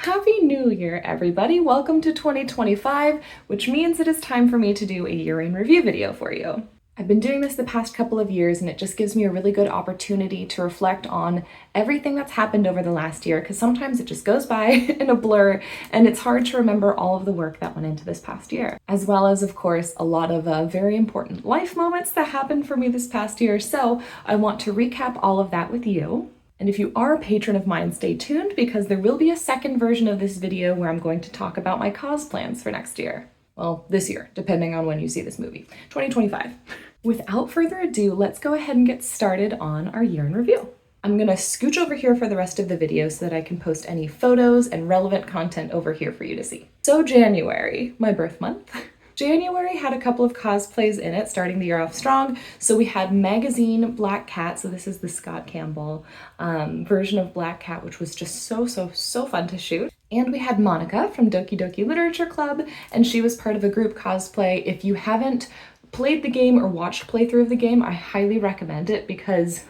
Happy New Year, everybody! Welcome to 2025, which means it is time for me to do a year in review video for you. I've been doing this the past couple of years and it just gives me a really good opportunity to reflect on everything that's happened over the last year, because sometimes it just goes by in a blur and it's hard to remember all of the work that went into this past year. As well as, of course, a lot of very important life moments that happened for me this past year, so I want to recap all of that with you. And if you are a patron of mine, stay tuned because there will be a second version of this video where I'm going to talk about my cos plans for next year. Well, this year, depending on when you see this movie. 2025. Without further ado, let's go ahead and get started on our year in review. I'm gonna scooch over here for the rest of the video so that I can post any photos and relevant content over here for you to see. So January, my birth month. January had a couple of cosplays in it, starting the year off strong. So we had Magazine Black Cat, so this is the Scott Campbell version of Black Cat, which was just so fun to shoot. And we had Monica from Doki Doki Literature Club, and she was part of a group cosplay. If you haven't played the game or watched playthrough of the game, I highly recommend it because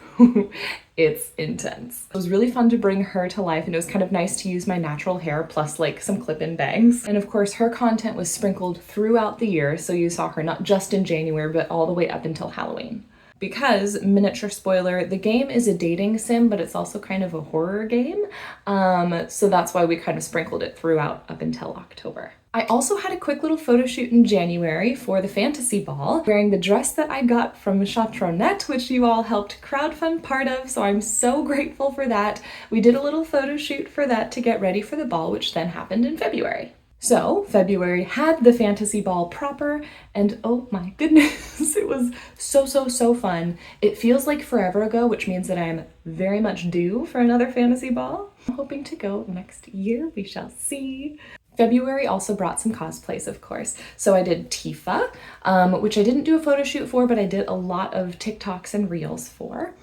it's intense. It was really fun to bring her to life, and it was kind of nice to use my natural hair plus like some clip-in bangs. And of course her content was sprinkled throughout the year, so you saw her not just in January but all the way up until Halloween. Because, miniature spoiler, the game is a dating sim, but it's also kind of a horror game, so that's why we kind of sprinkled it throughout up until October. I also had a quick little photo shoot in January for the fantasy ball, wearing the dress that I got from Chatronette, which you all helped crowdfund part of, so I'm so grateful for that. We did a little photo shoot for that to get ready for the ball, which then happened in February. So February had the fantasy ball proper, and oh my goodness, it was so fun. It feels like forever ago, which means that I'm very much due for another fantasy ball. I'm hoping to go next year, we shall see. February also brought some cosplays, of course. So I did Tifa, which I didn't do a photo shoot for, but I did a lot of TikToks and Reels for.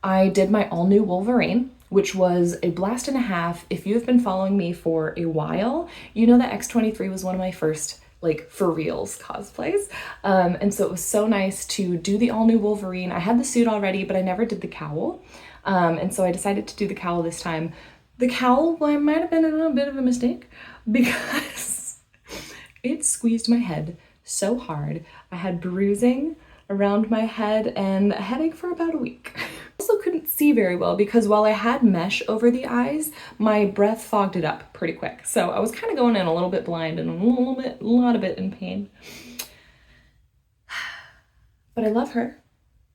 I did my all-new Wolverine, which was a blast and a half. If you have been following me for a while, you know that X-23 was one of my first, like, for reals cosplays. And so it was so nice to do the all-new Wolverine. I had the suit already, but I never did the cowl. And so I decided to do the cowl this time. The cowl, well, might have been a little bit of a mistake because it squeezed my head so hard. I had bruising around my head and a headache for about a week. I also couldn't see very well because while I had mesh over the eyes, my breath fogged it up pretty quick. So I was kind of going in a little bit blind and a lot of bit in pain. But I love her.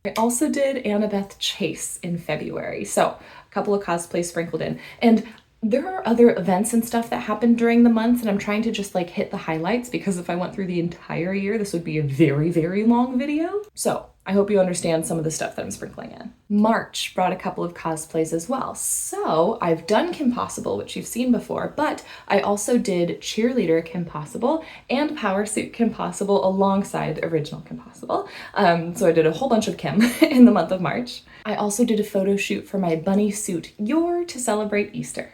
I also did Annabeth Chase in February, so a couple of cosplays sprinkled in. And there are other events and stuff that happened during the month, and I'm trying to just like hit the highlights because if I went through the entire year, this would be a very long video. So I hope you understand some of the stuff that I'm sprinkling in. March brought a couple of cosplays as well. So I've done Kim Possible, which you've seen before, but I also did Cheerleader Kim Possible and Power Suit Kim Possible alongside original Kim Possible. So I did a whole bunch of Kim in the month of March. I also did a photo shoot for my bunny suit Yor to celebrate Easter.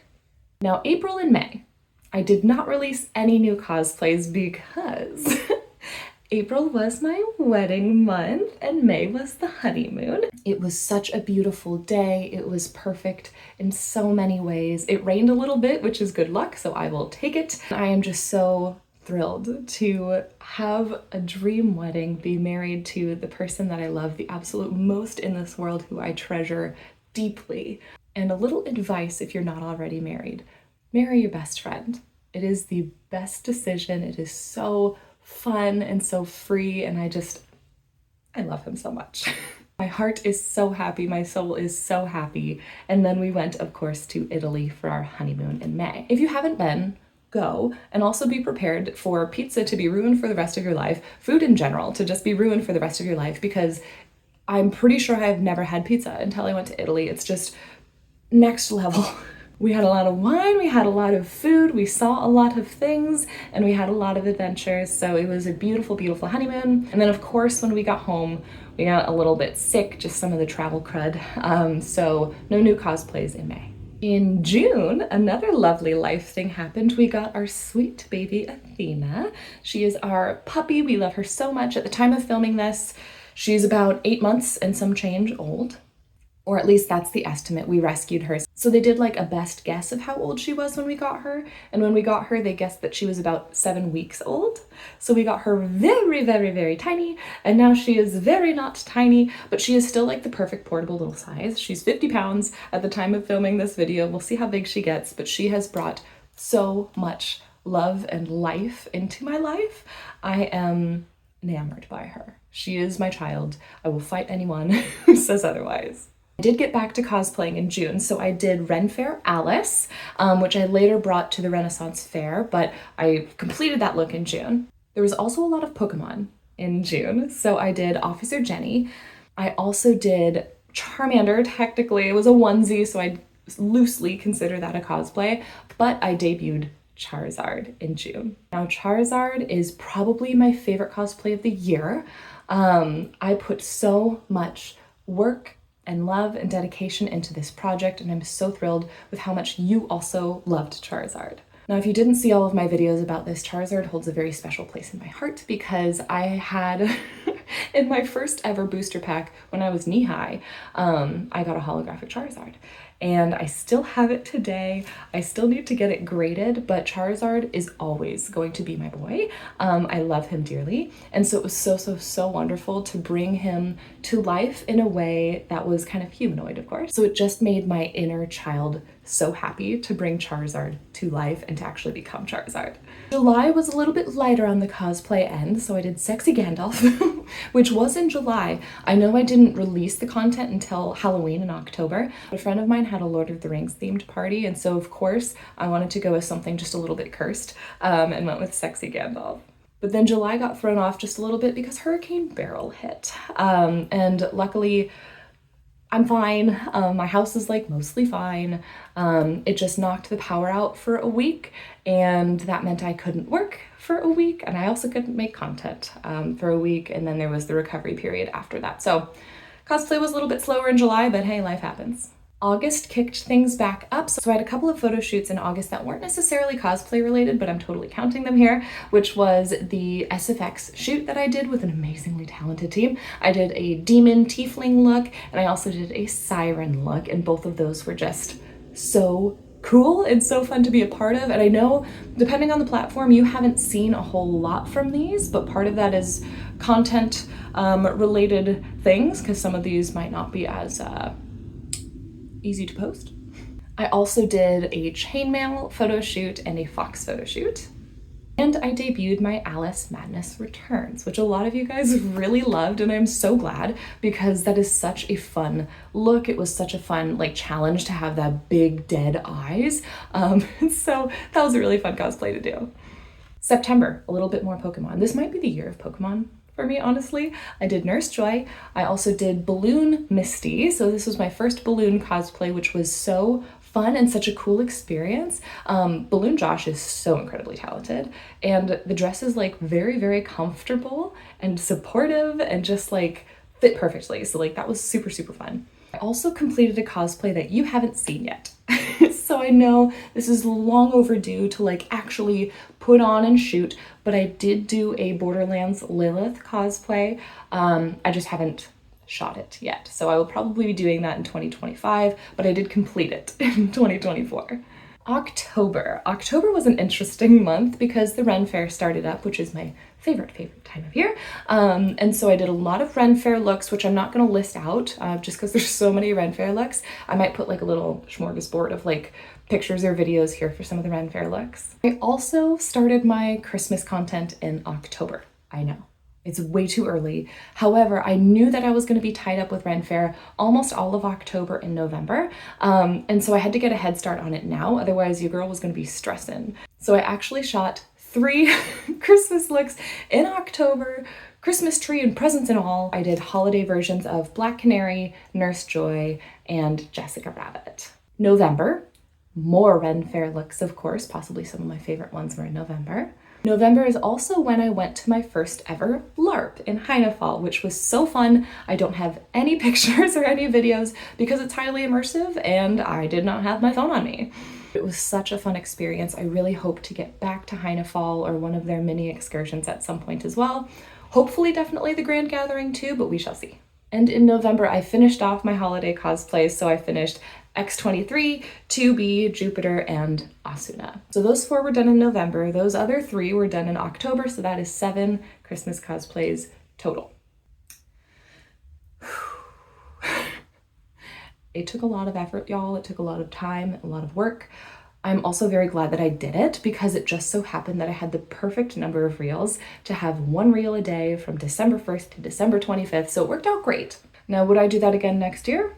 Now, April and May, I did not release any new cosplays because April was my wedding month and May was the honeymoon. It was such a beautiful day. It was perfect in so many ways. It rained a little bit, which is good luck, so I will take it. I am just so thrilled to have a dream wedding, be married to the person that I love the absolute most in this world, who I treasure deeply. And a little advice if you're not already married: marry your best friend. It is the best decision. It is so fun and so free, and I love him so much. My heart is so happy, my soul is so happy. And then we went, of course, to Italy for our honeymoon in May. If you haven't been, go, and also be prepared for pizza to be ruined for the rest of your life, food in general to just be ruined for the rest of your life, because I'm pretty sure I've never had pizza until I went to Italy. It's just next level. We had a lot of wine, we had a lot of food, we saw a lot of things, and we had a lot of adventures, so it was a beautiful honeymoon. And then of course when we got home, we got a little bit sick, just some of the travel crud, so no new cosplays in May. In June, another lovely life thing happened. We got our sweet baby Athena. She is our puppy, we love her so much. At the time of filming this, she's about 8 months and some change old. Or at least that's the estimate. We rescued her. So they did like a best guess of how old she was when we got her. And when we got her, they guessed that she was about 7 weeks old. So we got her very, very, very tiny. And now she is very not tiny, but she is still like the perfect portable little size. She's 50 pounds at the time of filming this video. We'll see how big she gets, but she has brought so much love and life into my life. I am enamored by her. She is my child. I will fight anyone who says otherwise. I did get back to cosplaying in June, so I did Ren Fair Alice, which I later brought to the Renaissance Fair, but I completed that look in June. There was also a lot of Pokemon in June, so I did Officer Jenny. I also did Charmander. Technically, it was a onesie, so I loosely consider that a cosplay, but I debuted Charizard in June. Now, Charizard is probably my favorite cosplay of the year. I put so much work and love and dedication into this project, and I'm so thrilled with how much you also loved Charizard. Now, if you didn't see all of my videos about this, Charizard holds a very special place in my heart because I had, in my first ever booster pack when I was knee-high, I got a holographic Charizard. And I still have it today. I still need to get it graded, but Charizard is always going to be my boy. I love him dearly. And so it was so wonderful to bring him to life in a way that was kind of humanoid, of course. So it just made my inner child so happy to bring Charizard to life and to actually become Charizard. July was a little bit lighter on the cosplay end, so I did Sexy Gandalf, which was in July. I know I didn't release the content until Halloween in October. A friend of mine had a Lord of the Rings themed party, and so of course I wanted to go with something just a little bit cursed, and went with Sexy Gandalf. But then July got thrown off just a little bit because Hurricane Beryl hit, and luckily I'm fine. My house is like mostly fine. It just knocked the power out for a week, and that meant I couldn't work for a week, and I also couldn't make content for a week, and then there was the recovery period after that. So cosplay was a little bit slower in July, but hey, life happens. August kicked things back up. So I had a couple of photo shoots in August that weren't necessarily cosplay related, but I'm totally counting them here, which was the SFX shoot that I did with an amazingly talented team. I did a demon tiefling look, and I also did a siren look, and both of those were just so cool and so fun to be a part of. And I know, depending on the platform, you haven't seen a whole lot from these, but part of that is content related things, because some of these might not be as easy to post. I also did a chainmail photo shoot and a fox photo shoot. And I debuted my Alice Madness Returns, which a lot of you guys really loved, and I'm so glad because that is such a fun look. It was such a fun challenge to have that big dead eyes. So that was a really fun cosplay to do. September, a little bit more Pokemon. This might be the year of Pokemon for me, honestly. I did Nurse Joy. I also did Balloon Misty. So this was my first balloon cosplay, which was so fun and such a cool experience. Balloon Josh is so incredibly talented, and the dress is very, very comfortable and supportive and just fit perfectly. So that was super, super fun. I also completed a cosplay that you haven't seen yet. So I know this is long overdue to actually put on and shoot, but I did do a Borderlands Lilith cosplay. I just haven't shot it yet. So I will probably be doing that in 2025, but I did complete it in 2024. October. October was an interesting month because the Ren Fair started up, which is my favorite time of year. And so I did a lot of Ren Fair looks, which I'm not going to list out just because there's so many Ren Fair looks. I might put a little smorgasbord of pictures or videos here for some of the Ren Fair looks. I also started my Christmas content in October. I know. It's way too early. However, I knew that I was going to be tied up with Ren Fair almost all of October and November. And so I had to get a head start on it now. Otherwise, your girl was going to be stressing. So I actually shot 3 Christmas looks in October, Christmas tree and presents and all. I did holiday versions of Black Canary, Nurse Joy, and Jessica Rabbit. November, more Ren Fair looks, of course. Possibly some of my favorite ones were in November. November is also when I went to my first ever LARP in Heinefall, which was so fun. I don't have any pictures or any videos because it's highly immersive and I did not have my phone on me. It was such a fun experience. I really hope to get back to Heinefall or one of their mini excursions at some point as well. Hopefully definitely the Grand Gathering too, but we shall see. And in November, I finished off my holiday cosplays, so I finished X23, 2B, Jupiter, and Asuna. So those 4 were done in November. Those other 3 were done in October, so that is 7 Christmas cosplays total. It took a lot of effort, y'all. It took a lot of time, a lot of work. I'm also very glad that I did it because it just so happened that I had the perfect number of reels to have 1 reel a day from December 1st to December 25th, so it worked out great. Now, would I do that again next year?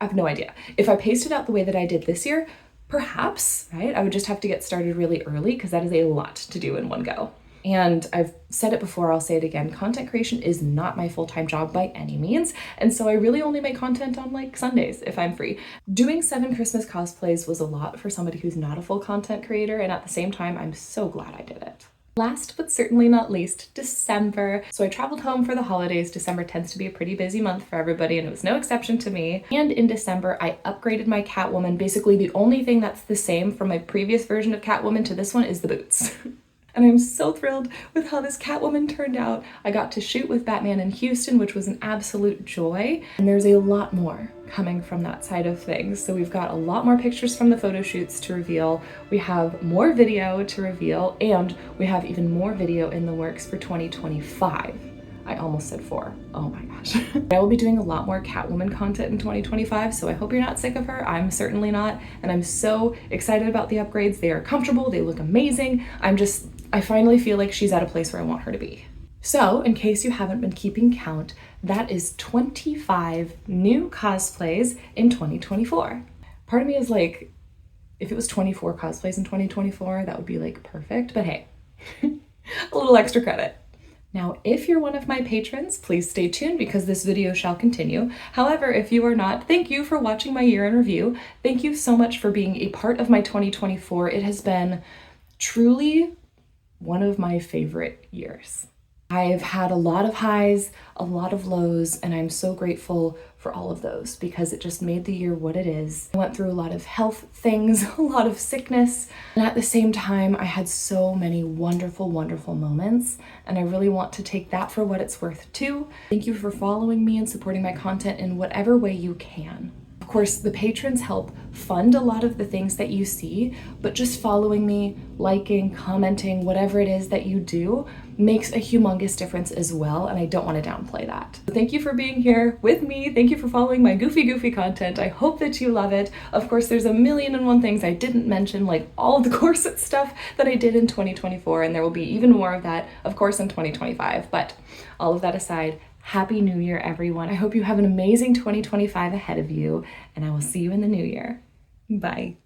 I have no idea. If I paced it out the way that I did this year, perhaps, right? I would just have to get started really early because that is a lot to do in one go. And I've said it before, I'll say it again, content creation is not my full-time job by any means. And so I really only make content on like Sundays if I'm free. Doing 7 Christmas cosplays was a lot for somebody who's not a full content creator. And at the same time, I'm so glad I did it. Last but certainly not least, December. So I traveled home for the holidays. December tends to be a pretty busy month for everybody, and it was no exception to me. And in December, I upgraded my Catwoman. Basically, the only thing that's the same from my previous version of Catwoman to this one is the boots. And I'm so thrilled with how this Catwoman turned out. I got to shoot with Batman in Houston, which was an absolute joy. And there's a lot more coming from that side of things. So we've got a lot more pictures from the photo shoots to reveal. We have more video to reveal, and we have even more video in the works for 2025. I almost said 4. Oh my gosh. I will be doing a lot more Catwoman content in 2025, so I hope you're not sick of her. I'm certainly not, and I'm so excited about the upgrades. They are comfortable, they look amazing. I finally feel like she's at a place where I want her to be. So, in case you haven't been keeping count, that is 25 new cosplays in 2024. Part of me is like, if it was 24 cosplays in 2024, that would be like perfect, but hey, a little extra credit. Now, if you're one of my patrons, please stay tuned because this video shall continue. However, if you are not, thank you for watching my year in review. Thank you so much for being a part of my 2024. It has been truly one of my favorite years. I've had a lot of highs, a lot of lows, and I'm so grateful for all of those because it just made the year what it is. I went through a lot of health things, a lot of sickness, and at the same time, I had so many wonderful, wonderful moments, and I really want to take that for what it's worth too. Thank you for following me and supporting my content in whatever way you can. Of course, the patrons help fund a lot of the things that you see, but just following me, liking, commenting, whatever it is that you do makes a humongous difference as well, and I don't want to downplay that. So thank you for being here with me. Thank you for following my goofy content. I hope that you love it. Of course, there's a million and one things I didn't mention, like all of the corset stuff that I did in 2024, and there will be even more of that, of course, in 2025. But all of that aside, Happy New Year, everyone. I hope you have an amazing 2025 ahead of you, and I will see you in the new year. Bye.